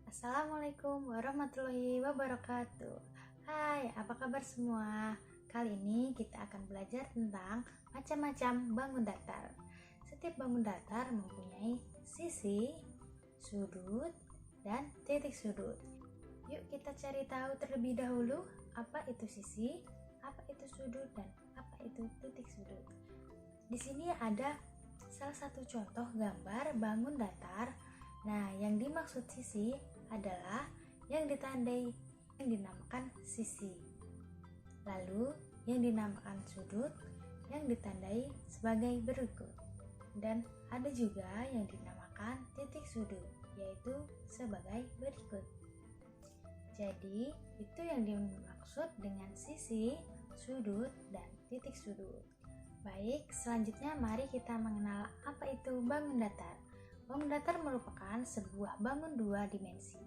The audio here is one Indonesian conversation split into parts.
Assalamualaikum warahmatullahi wabarakatuh. Hai, apa kabar semua? Kali ini kita akan belajar tentang macam-macam bangun datar. Setiap bangun datar mempunyai sisi, sudut, dan titik sudut. Yuk kita cari tahu terlebih dahulu apa itu sisi, apa itu sudut, dan apa itu titik sudut. Di sini ada salah satu contoh gambar bangun datar. Nah, yang dimaksud sisi adalah yang ditandai yang dinamakan sisi. Lalu yang dinamakan sudut yang ditandai sebagai berikut. Dan ada juga yang dinamakan titik sudut, yaitu sebagai berikut. Jadi, itu yang dimaksud dengan sisi, sudut, dan titik sudut. Baik, selanjutnya mari kita mengenal apa itu bangun datar. Bangun datar merupakan sebuah bangun dua dimensi.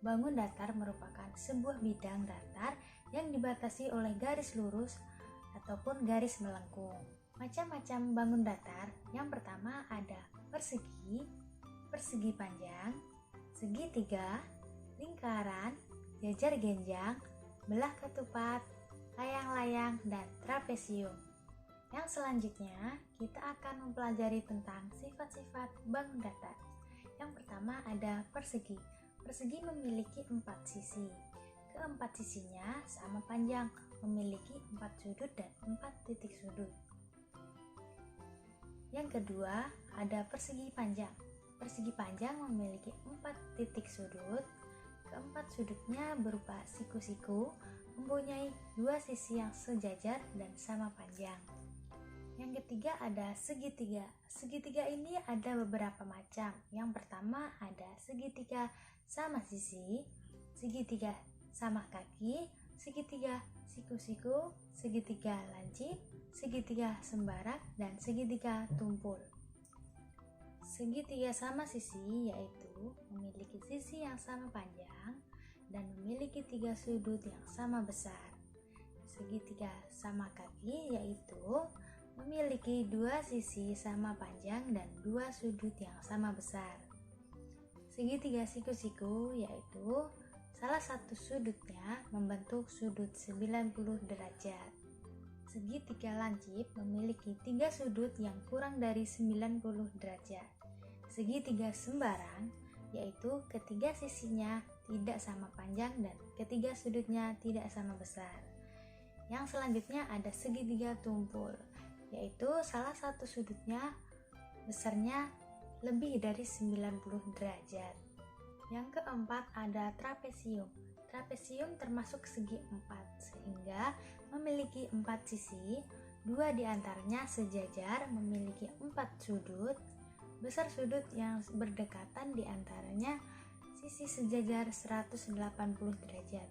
Bangun datar merupakan sebuah bidang datar yang dibatasi oleh garis lurus ataupun garis melengkung. Macam-macam bangun datar, yang pertama ada persegi, persegi panjang, segitiga, lingkaran, jajar genjang, belah ketupat, layang-layang, dan trapesium. Yang selanjutnya, kita akan mempelajari tentang sifat-sifat bangun datar. Yang pertama ada persegi. Persegi memiliki 4 sisi. Keempat sisinya sama panjang, memiliki 4 sudut dan 4 titik sudut. Yang kedua ada persegi panjang. Persegi panjang memiliki 4 titik sudut. Keempat sudutnya berupa siku-siku, mempunyai 2 sisi yang sejajar dan sama panjang. Yang ketiga ada segitiga. Segitiga ini ada beberapa macam. Yang pertama ada segitiga sama sisi, segitiga sama kaki, segitiga siku-siku, segitiga lancip, segitiga sembarak, dan segitiga tumpul. Segitiga sama sisi yaitu memiliki sisi yang sama panjang dan memiliki 3 sudut yang sama besar. Segitiga sama kaki yaitu memiliki 2 sisi sama panjang dan 2 sudut yang sama besar. Segitiga siku-siku yaitu salah satu sudutnya membentuk sudut 90 derajat. Segitiga lancip memiliki 3 sudut yang kurang dari 90 derajat. Segitiga sembarang yaitu ketiga sisinya tidak sama panjang dan ketiga sudutnya tidak sama besar. Yang selanjutnya ada segitiga tumpul, yaitu salah satu sudutnya besarnya lebih dari 90 derajat. Yang keempat ada trapesium. Trapesium termasuk segi 4 sehingga memiliki 4 sisi, 2 diantaranya sejajar memiliki 4 sudut. Besar sudut yang berdekatan diantaranya sisi sejajar 180 derajat.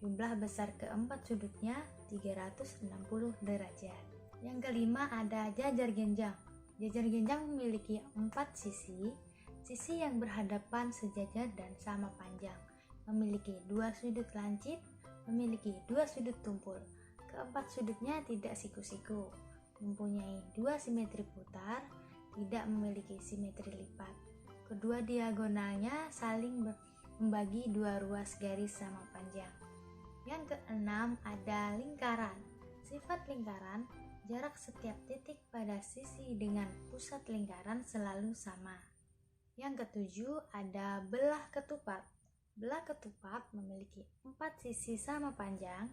Jumlah besar keempat sudutnya 360 derajat. Yang kelima ada jajar genjang. Jajar genjang memiliki 4 sisi. Sisi yang berhadapan sejajar dan sama panjang. Memiliki 2 sudut lancip, memiliki 2 sudut tumpul. Keempat sudutnya tidak siku-siku. Mempunyai 2 simetri putar, tidak memiliki simetri lipat. Kedua diagonalnya saling membagi 2 ruas garis sama panjang. Yang keenam ada lingkaran. Sifat lingkaran, jarak setiap titik pada sisi dengan pusat lingkaran selalu sama. Yang ketujuh ada belah ketupat. Belah ketupat memiliki 4 sisi sama panjang,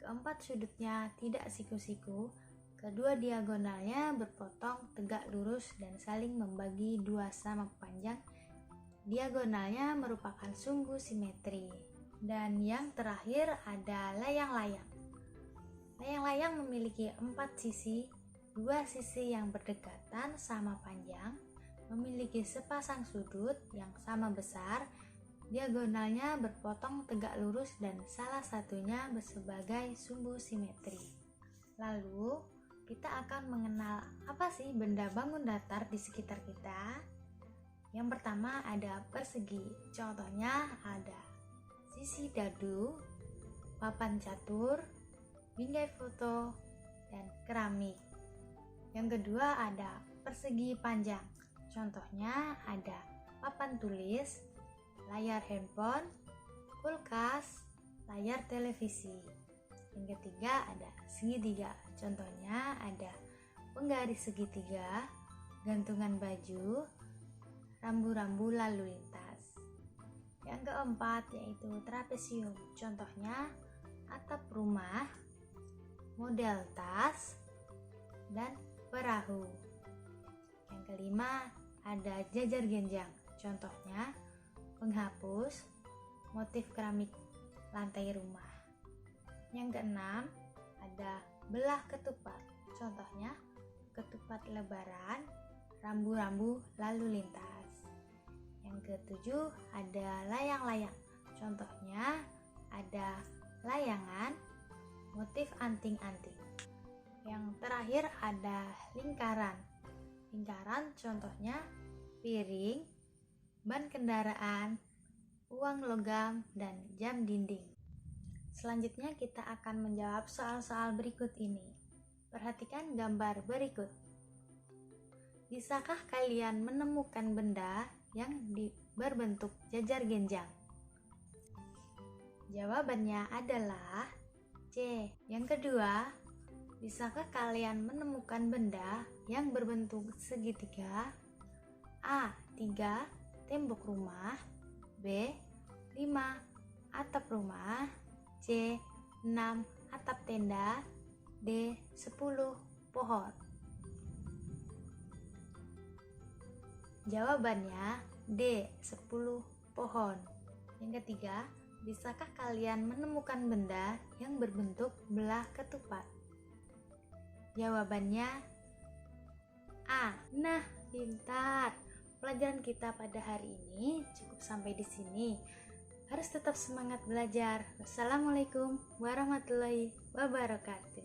keempat sudutnya tidak siku-siku, kedua diagonalnya berpotong tegak lurus dan saling membagi 2 sama panjang. Diagonalnya merupakan sumbu simetri. Dan yang terakhir ada layang-layang. Layang-layang memiliki 4 sisi, 2 sisi yang berdekatan sama panjang, memiliki sepasang sudut yang sama besar, diagonalnya berpotong tegak lurus dan salah satunya sebagai sumbu simetri. Lalu, kita akan mengenal apa sih benda bangun datar di sekitar kita. Yang pertama ada persegi. Contohnya ada sisi dadu, papan catur, bingkai foto, dan keramik. Yang kedua ada persegi panjang. Contohnya ada papan tulis, layar handphone, kulkas, layar televisi. Yang ketiga ada segitiga. Contohnya ada penggaris segitiga, gantungan baju, rambu-rambu lalu lintas. Yang keempat yaitu trapesium. Contohnya atap rumah, model tas, dan perahu. Yang kelima ada jajar genjang. Contohnya penghapus, motif keramik lantai rumah. Yang keenam ada belah ketupat. Contohnya ketupat lebaran, rambu-rambu lalu lintas. Yang ketujuh ada layang-layang. Contohnya ada layangan, motif anting-anting. Yang terakhir ada lingkaran. Lingkaran contohnya piring, ban kendaraan, uang logam, dan jam dinding. Selanjutnya kita akan menjawab soal-soal berikut ini. Perhatikan gambar berikut. Bisakah kalian menemukan benda yang berbentuk jajar genjang? Jawabannya adalah C. Yang kedua, bisakah kalian menemukan benda yang berbentuk segitiga? A. 3 tembok rumah, B. 5 atap rumah, C. 6 atap tenda, D. 10 pohon. Jawabannya D. 10 pohon. Yang ketiga, bisakah kalian menemukan benda yang berbentuk belah ketupat? Jawabannya A. Nah, pintar. Pelajaran kita pada hari ini cukup sampai di sini. Harus tetap semangat belajar. Wassalamualaikum warahmatullahi wabarakatuh.